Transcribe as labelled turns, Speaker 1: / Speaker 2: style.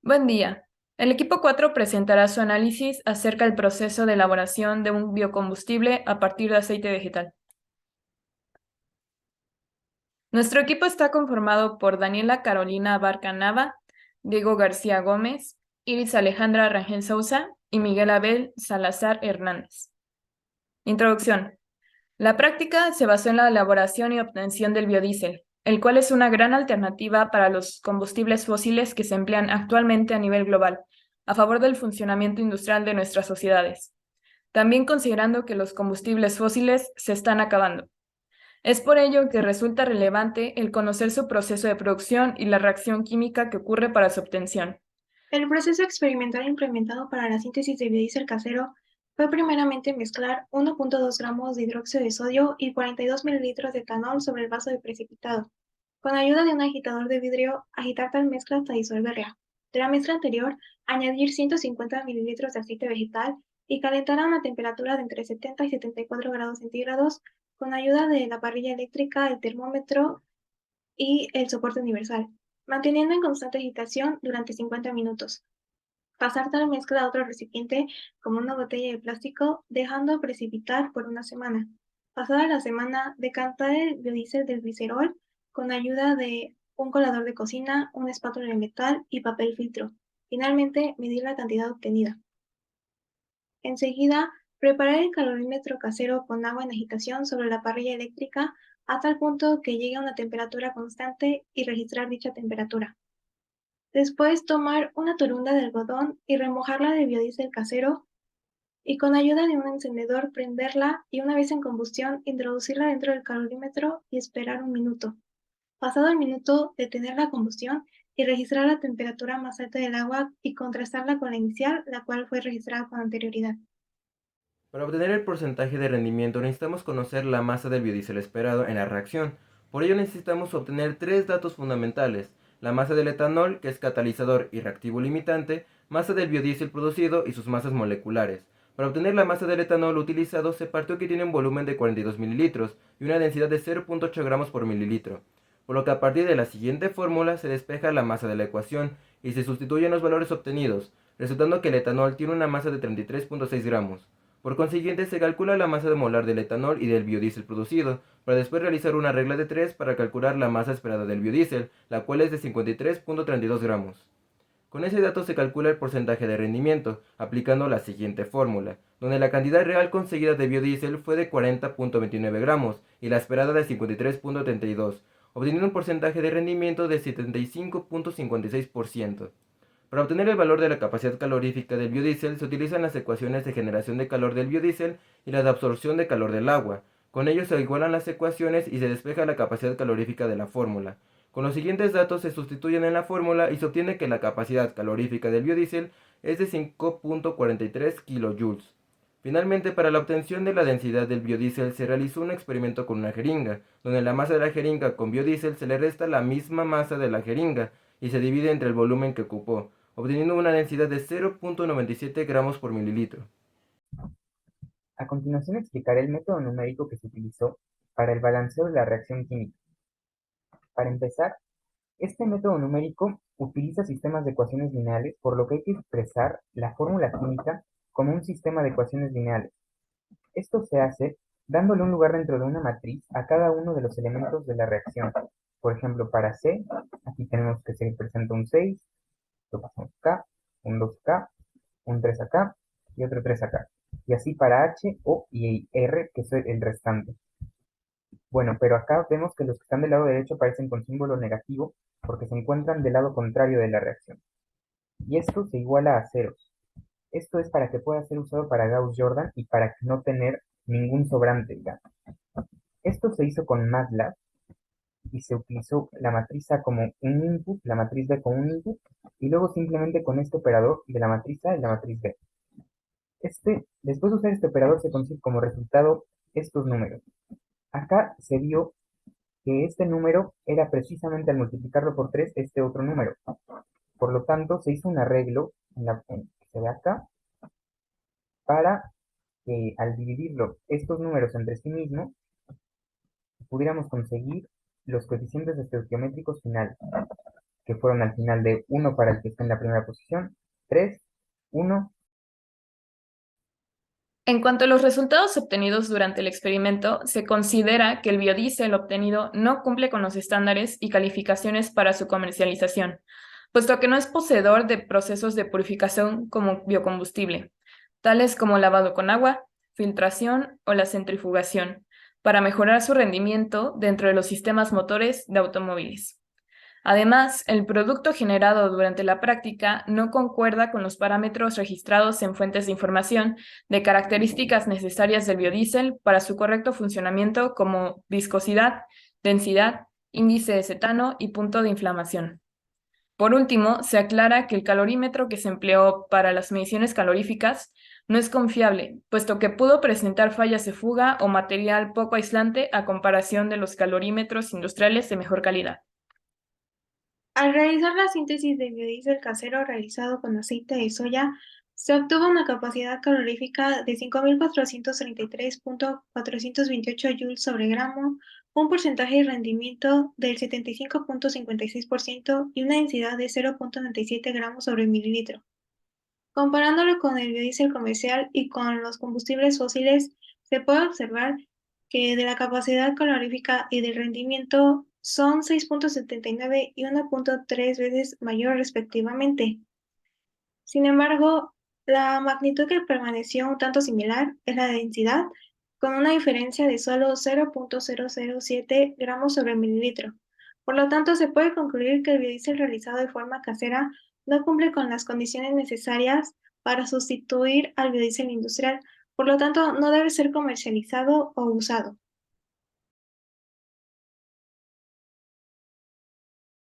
Speaker 1: Buen día. El equipo 4 presentará su análisis acerca del proceso de elaboración de un biocombustible a partir de aceite vegetal. Nuestro equipo está conformado por Daniela Carolina Barca Nava, Diego García Gómez, Iris Alejandra Rangel Sousa y Miguel Abel Salazar Hernández. Introducción. La práctica se basó en la elaboración y obtención del biodiesel, el cual es una gran alternativa para los combustibles fósiles que se emplean actualmente a nivel global, a favor del funcionamiento industrial de nuestras sociedades. También considerando que los combustibles fósiles se están acabando. Es por ello que resulta relevante el conocer su proceso de producción y la reacción química que ocurre para su obtención.
Speaker 2: El proceso experimental implementado para la síntesis de biodiesel casero fue primeramente mezclar 1,2 gramos de hidróxido de sodio y 42 mililitros de etanol sobre el vaso de precipitado. Con ayuda de un agitador de vidrio, agitar tal mezcla hasta disolverla. De la mezcla anterior, añadir 150 mililitros de aceite vegetal y calentar a una temperatura de entre 70 y 74 grados centígrados con ayuda de la parrilla eléctrica, el termómetro y el soporte universal, manteniendo en constante agitación durante 50 minutos. Pasar tal mezcla a otro recipiente como una botella de plástico, dejando precipitar por una semana. Pasada la semana, decantar el biodiesel del glicerol con ayuda de un colador de cocina, una espátula de metal y papel filtro. Finalmente, medir la cantidad obtenida. Enseguida, preparar el calorímetro casero con agua en agitación sobre la parrilla eléctrica a tal punto que llegue a una temperatura constante y registrar dicha temperatura. Después tomar una torunda de algodón y remojarla de biodiesel casero y con ayuda de un encendedor prenderla y una vez en combustión introducirla dentro del calorímetro y esperar un minuto. Pasado el minuto, detener la combustión y registrar la temperatura más alta del agua y contrastarla con la inicial, la cual fue registrada con anterioridad.
Speaker 3: Para obtener el porcentaje de rendimiento necesitamos conocer la masa del biodiesel esperado en la reacción. Por ello necesitamos obtener tres datos fundamentales: la masa del etanol, que es catalizador y reactivo limitante, masa del biodiesel producido y sus masas moleculares. Para obtener la masa del etanol utilizado se partió que tiene un volumen de 42 mililitros y una densidad de 0,8 gramos por mililitro, por lo que a partir de la siguiente fórmula se despeja la masa de la ecuación y se sustituyen los valores obtenidos, resultando que el etanol tiene una masa de 33,6 gramos. Por consiguiente, se calcula la masa molar del etanol y del biodiesel producido, para después realizar una regla de 3 para calcular la masa esperada del biodiesel, la cual es de 53,32 gramos. Con ese dato se calcula el porcentaje de rendimiento, aplicando la siguiente fórmula, donde la cantidad real conseguida de biodiesel fue de 40,29 gramos y la esperada de 53,32, obteniendo un porcentaje de rendimiento de 75,56%. Para obtener el valor de la capacidad calorífica del biodiesel se utilizan las ecuaciones de generación de calor del biodiesel y la de absorción de calor del agua. Con ello se igualan las ecuaciones y se despeja la capacidad calorífica de la fórmula. Con los siguientes datos se sustituyen en la fórmula y se obtiene que la capacidad calorífica del biodiesel es de 5,43 kJ. Finalmente, para la obtención de la densidad del biodiesel se realizó un experimento con una jeringa, donde la masa de la jeringa con biodiesel se le resta la misma masa de la jeringa y se divide entre el volumen que ocupó, obteniendo una densidad de 0,97 gramos por mililitro.
Speaker 4: A continuación explicaré el método numérico que se utilizó para el balanceo de la reacción química. Para empezar, este método numérico utiliza sistemas de ecuaciones lineales, por lo que hay que expresar la fórmula química como un sistema de ecuaciones lineales. Esto se hace dándole un lugar dentro de una matriz a cada uno de los elementos de la reacción. Por ejemplo, para C, aquí tenemos que se presenta un 6, lo pasamos acá, un 2 acá, un 3 acá y otro 3 acá. Y así para H, O y R, que es el restante. Bueno, pero acá vemos que los que están del lado derecho aparecen con símbolo negativo porque se encuentran del lado contrario de la reacción. Y esto se iguala a ceros. Esto es para que pueda ser usado para Gauss-Jordan y para no tener ningún sobrante, digamos. Esto se hizo con MATLAB y se utilizó la matriz A como un input, la matriz B como un input, y luego simplemente con este operador de la matriz A y la matriz B. Después de usar este operador se consigue como resultado estos números. Acá se vio que este número era precisamente al multiplicarlo por 3 este otro número. Por lo tanto, se hizo un arreglo que se ve acá para que al dividirlo estos números entre sí mismos pudiéramos conseguir los coeficientes estequiométricos finales. que fueron al final de 1 para el que está en la primera posición, 3, 1.
Speaker 1: En cuanto a los resultados obtenidos durante el experimento, se considera que el biodiesel obtenido no cumple con los estándares y calificaciones para su comercialización, puesto que no es poseedor de procesos de purificación como biocombustible, tales como lavado con agua, filtración o la centrifugación, para mejorar su rendimiento dentro de los sistemas motores de automóviles. Además, el producto generado durante la práctica no concuerda con los parámetros registrados en fuentes de información de características necesarias del biodiesel para su correcto funcionamiento como viscosidad, densidad, índice de cetano y punto de inflamación. Por último, se aclara que el calorímetro que se empleó para las mediciones caloríficas no es confiable, puesto que pudo presentar fallas de fuga o material poco aislante a comparación de los calorímetros industriales de mejor calidad.
Speaker 2: Al realizar la síntesis de biodiesel casero realizado con aceite de soya, se obtuvo una capacidad calorífica de 5.433.428 joules sobre gramo, un porcentaje de rendimiento del 75.56% y una densidad de 0.97 gramos sobre mililitro. Comparándolo con el biodiesel comercial y con los combustibles fósiles, se puede observar que de la capacidad calorífica y del rendimiento son 6.79 y 1.3 veces mayor respectivamente. Sin embargo, la magnitud que permaneció un tanto similar es la densidad, con una diferencia de solo 0.007 gramos sobre mililitro. Por lo tanto, se puede concluir que el biodiesel realizado de forma casera no cumple con las condiciones necesarias para sustituir al biodiesel industrial, por lo tanto, no debe ser comercializado o usado.